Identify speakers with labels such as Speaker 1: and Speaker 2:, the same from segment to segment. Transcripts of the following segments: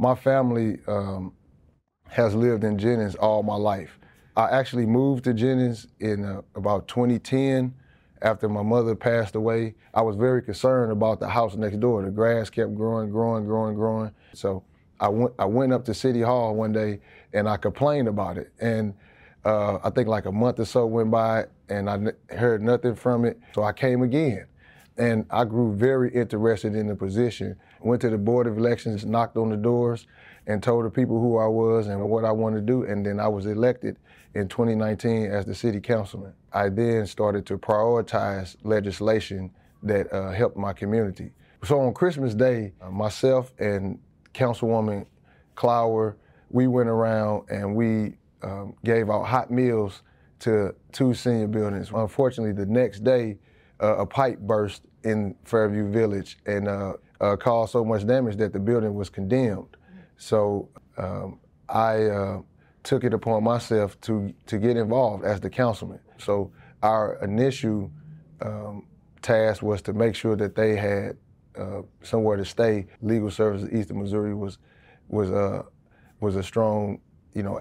Speaker 1: My family has lived in Jennings all my life. I actually moved to Jennings in about 2010 after my mother passed away. I was very concerned about the house next door. The grass kept growing. So I went up to City Hall one day and I complained about it. And I think like a month or so went by and I heard nothing from it. So I came again. And I grew very interested in the position. Went to the Board of Elections, knocked on the doors, and told the people who I was and what I wanted to do. And then I was elected in 2019 as the city councilman. I then started to prioritize legislation that helped my community. So on Christmas Day, myself and Councilwoman Clower, we went around and we gave out hot meals to 2 senior buildings. Unfortunately, the next day, a pipe burst in Fairview Village and caused so much damage that the building was condemned. So I took it upon myself to get involved as the councilman. So our initial task was to make sure that they had somewhere to stay. Legal Services Eastern Missouri was a strong,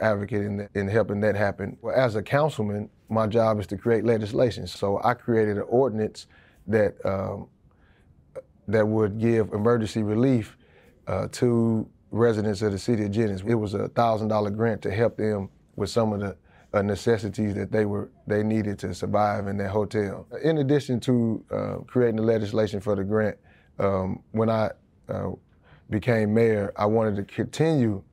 Speaker 1: advocate in helping that happen. Well, as a councilman, my job is to create legislation. So I created an ordinance that would give emergency relief to residents of the city of Jennings. It was a $1,000 grant to help them with some of the necessities that they needed to survive in that hotel. In addition to creating the legislation for the grant, when I became mayor, I wanted to continue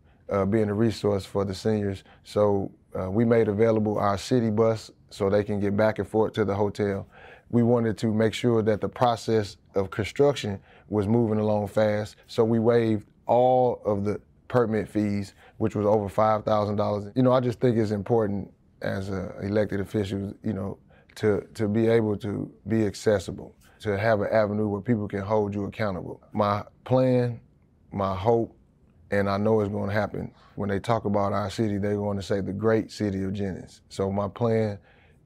Speaker 1: being a resource for the seniors. So we made available our city bus so they can get back and forth to the hotel. We wanted to make sure that the process of construction was moving along fast, so we waived all of the permit fees, which was over $5,000. I just think it's important as an elected official, to be able to be accessible, to have an avenue where people can hold you accountable. My plan, my hope, and I know it's going to happen. When they talk about our city, they're going to say the great city of Jennings. So my plan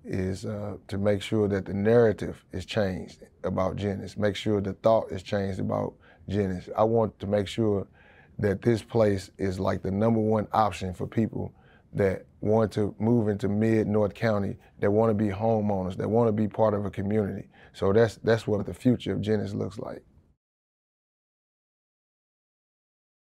Speaker 1: is to make sure that the narrative is changed about Jennings, make sure the thought is changed about Jennings. I want to make sure that this place is like the #1 option for people that want to move into mid-North County, that want to be homeowners, that want to be part of a community. So that's what the future of Jennings looks like.